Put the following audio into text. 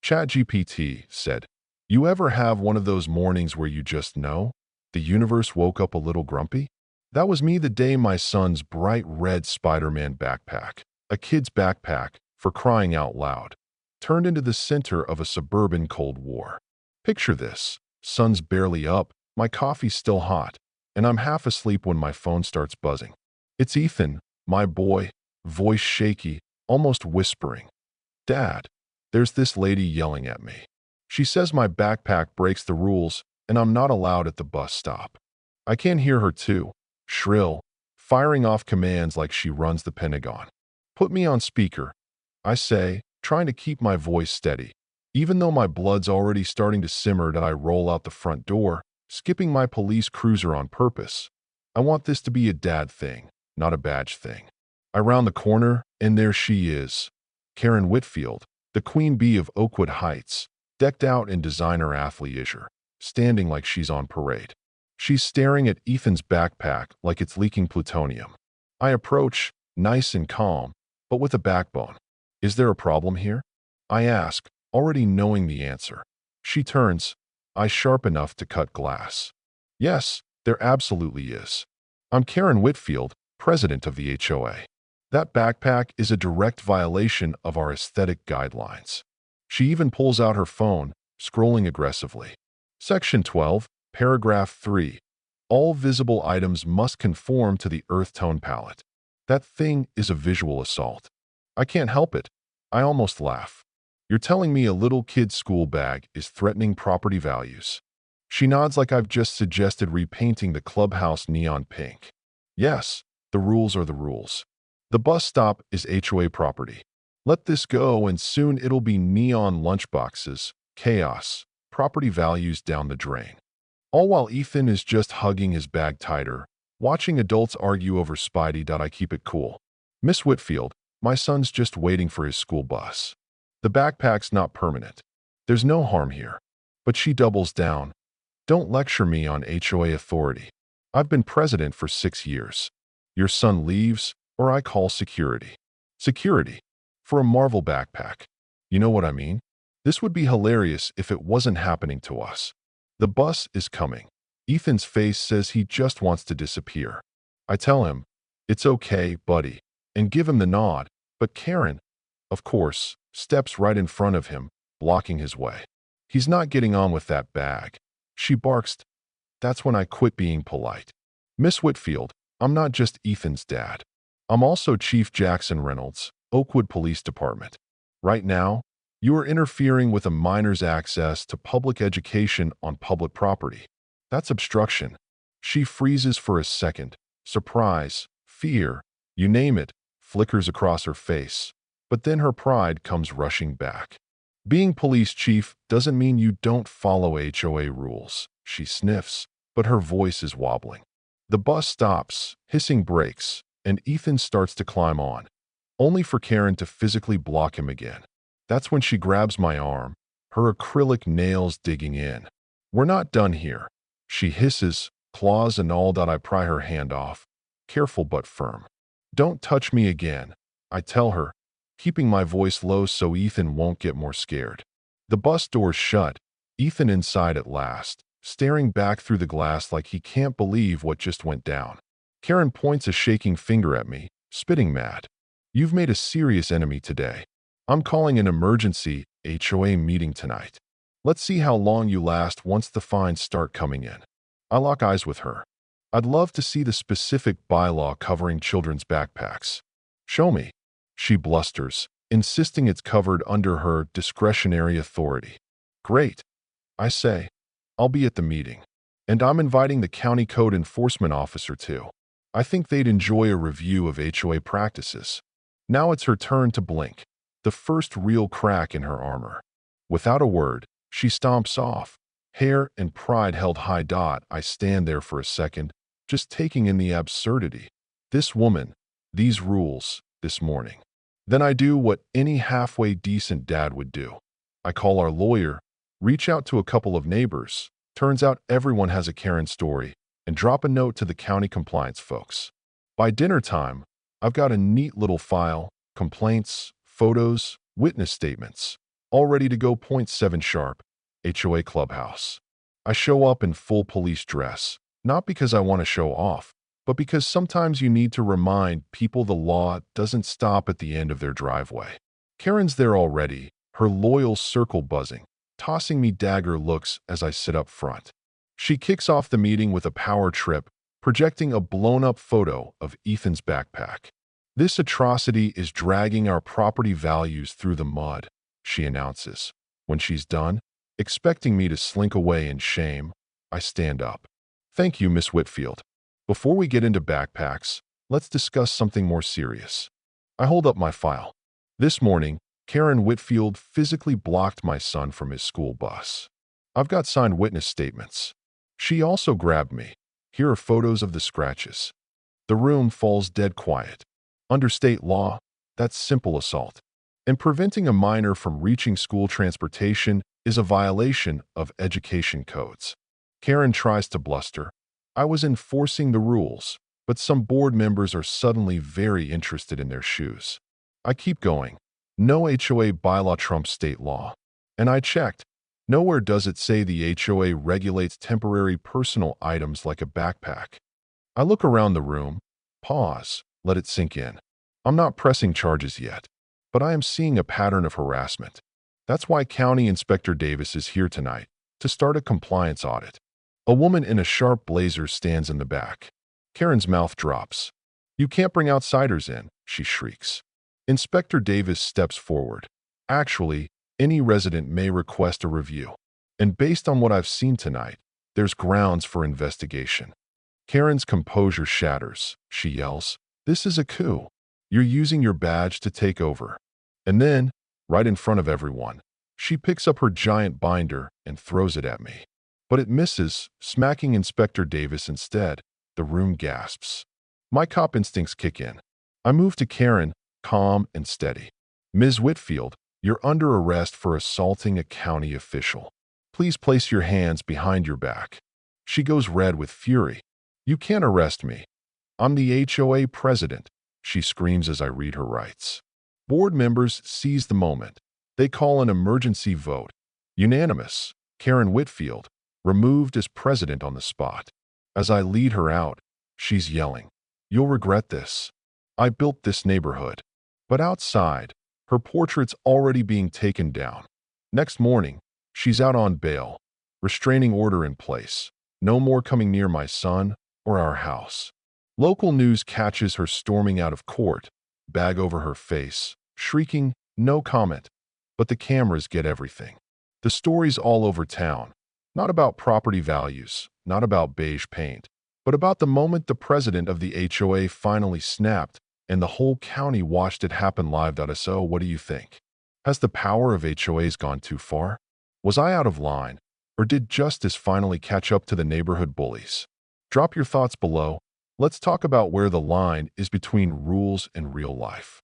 ChatGPT said, "You ever have one of those mornings where you just know the universe woke up a little grumpy?" That was me the day my son's bright red Spider-Man backpack, a kid's backpack for crying out loud, turned into the center of a suburban Cold War. Picture this: sun's barely up, my coffee's still hot, and I'm half asleep when my phone starts buzzing. It's Ethan, my boy, voice shaky, almost whispering. "Dad, there's this lady yelling at me. She says my backpack breaks the rules and I'm not allowed at the bus stop." I can hear her too, shrill, firing off commands like she runs the Pentagon. "Put me on speaker," I say, trying to keep my voice steady. Even though my blood's already starting to simmer, that I roll out the front door, skipping my police cruiser on purpose. I want this to be a dad thing, not a badge thing. I round the corner, and there she is, Karen Whitfield, the queen bee of Oakwood Heights, decked out in designer athleisure, standing like she's on parade. She's staring at Ethan's backpack like it's leaking plutonium. I approach, nice and calm, but with a backbone. "Is there a problem here?" I ask, already knowing the answer. She turns, eyes sharp enough to cut glass. "Yes, there absolutely is. I'm Karen Whitfield, president of the HOA. That backpack is a direct violation of our aesthetic guidelines." She even pulls out her phone, scrolling aggressively. Section 12, paragraph 3. All visible items must conform to the earth tone palette. That thing is a visual assault. I can't help it. I almost laugh. "You're telling me a little kid's school bag is threatening property values?" She nods like I've just suggested repainting the clubhouse neon pink. "Yes, the rules are the rules. The bus stop is HOA property. Let this go and soon it'll be neon lunchboxes, chaos, property values down the drain." All while Ethan is just hugging his bag tighter, watching adults argue over Spidey. I keep it cool. "Miss Whitfield, my son's just waiting for his school bus. The backpack's not permanent. There's no harm here." But she doubles down. "Don't lecture me on HOA authority. I've been president for 6 years. Your son leaves, or I call security." Security? For a Marvel backpack. You know what I mean? This would be hilarious if it wasn't happening to us. The bus is coming. Ethan's face says he just wants to disappear. I tell him, "It's okay, buddy," and give him the nod, but Karen, of course, steps right in front of him, blocking his way. He's not getting on with that bag. She barks. That's when I quit being polite. "Miss Whitfield, I'm not just Ethan's dad. I'm also Chief Jackson Reynolds, Oakwood Police Department. Right now, you are interfering with a minor's access to public education on public property. That's obstruction." She freezes for a second. Surprise, fear, you name it, flickers across her face. But then her pride comes rushing back. "Being police chief doesn't mean you don't follow HOA rules." She sniffs, but her voice is wobbling. The bus stops, hissing brakes, and Ethan starts to climb on, only for Karen to physically block him again. That's when she grabs my arm, her acrylic nails digging in. "We're not done here." She hisses, claws and all. I pry her hand off, careful but firm. "Don't touch me again," I tell her, keeping my voice low so Ethan won't get more scared. The bus doors shut, Ethan inside at last, staring back through the glass like he can't believe what just went down. Karen points a shaking finger at me, spitting mad. "You've made a serious enemy today. I'm calling an emergency HOA meeting tonight. Let's see how long you last once the fines start coming in." I lock eyes with her. "I'd love to see the specific bylaw covering children's backpacks." "Show me." She blusters, insisting it's covered under her discretionary authority. "Great," I say. "I'll be at the meeting. And I'm inviting the county code enforcement officer too. I think they'd enjoy a review of HOA practices." Now it's her turn to blink, the first real crack in her armor. Without a word, she stomps off, hair and pride held high. I stand there for a second, just taking in the absurdity. This woman, these rules, this morning. Then I do what any halfway decent dad would do. I call our lawyer, reach out to a couple of neighbors. Turns out everyone has a Karen story, and drop a note to the county compliance folks. By dinner time, I've got a neat little file, complaints, photos, witness statements. all ready to go. Point 7 sharp, HOA clubhouse. I show up in full police dress, not because I want to show off, but because sometimes you need to remind people the law doesn't stop at the end of their driveway. Karen's there already, her loyal circle buzzing, tossing me dagger looks as I sit up front. She kicks off the meeting with a power trip, projecting a blown-up photo of Ethan's backpack. "This atrocity is dragging our property values through the mud," she announces. When she's done, expecting me to slink away in shame, I stand up. "Thank you, Miss Whitfield. Before we get into backpacks, let's discuss something more serious." I hold up my file. This morning, Karen Whitfield physically blocked my son from his school bus. I've got signed witness statements. She also grabbed me. Here are photos of the scratches. The room falls dead quiet. Under state law, that's simple assault. And preventing a minor from reaching school transportation is a violation of education codes. Karen tries to bluster. I was enforcing the rules, but some board members are suddenly very interested in their shoes. I keep going. No HOA bylaw trumps state law. And I checked. Nowhere does it say the HOA regulates temporary personal items like a backpack. I look around the room, pause, let it sink in. I'm not pressing charges yet, but I am seeing a pattern of harassment. That's why County Inspector Davis is here tonight, to start a compliance audit. A woman in a sharp blazer stands in the back. Karen's mouth drops. "You can't bring outsiders in," she shrieks. Inspector Davis steps forward. "Actually, any resident may request a review. And based on what I've seen tonight, there's grounds for investigation." Karen's composure shatters. She yells, "This is a coup. You're using your badge to take over." And then, right in front of everyone, she picks up her giant binder and throws it at me. But it misses, smacking Inspector Davis instead. The room gasps. My cop instincts kick in. I move to Karen, calm and steady. "Ms. Whitfield, you're under arrest for assaulting a county official. Please place your hands behind your back." She goes red with fury. "You can't arrest me. I'm the HOA president," she screams as I read her rights. Board members seize the moment. They call an emergency vote. Unanimous. Karen Whitfield, removed as president on the spot. As I lead her out, she's yelling, "You'll regret this. I built this neighborhood." But outside, her portrait's already being taken down. Next morning, she's out on bail, restraining order in place. No more coming near my son or our house. Local news catches her storming out of court, bag over her face, shrieking, "No comment." But the cameras get everything. The story's all over town. Not about property values, not about beige paint, but about the moment the president of the HOA finally snapped and the whole county watched it happen live. So what do you think? Has the power of HOAs gone too far? Was I out of line? Or did justice finally catch up to the neighborhood bullies? Drop your thoughts below. Let's talk about where the line is between rules and real life.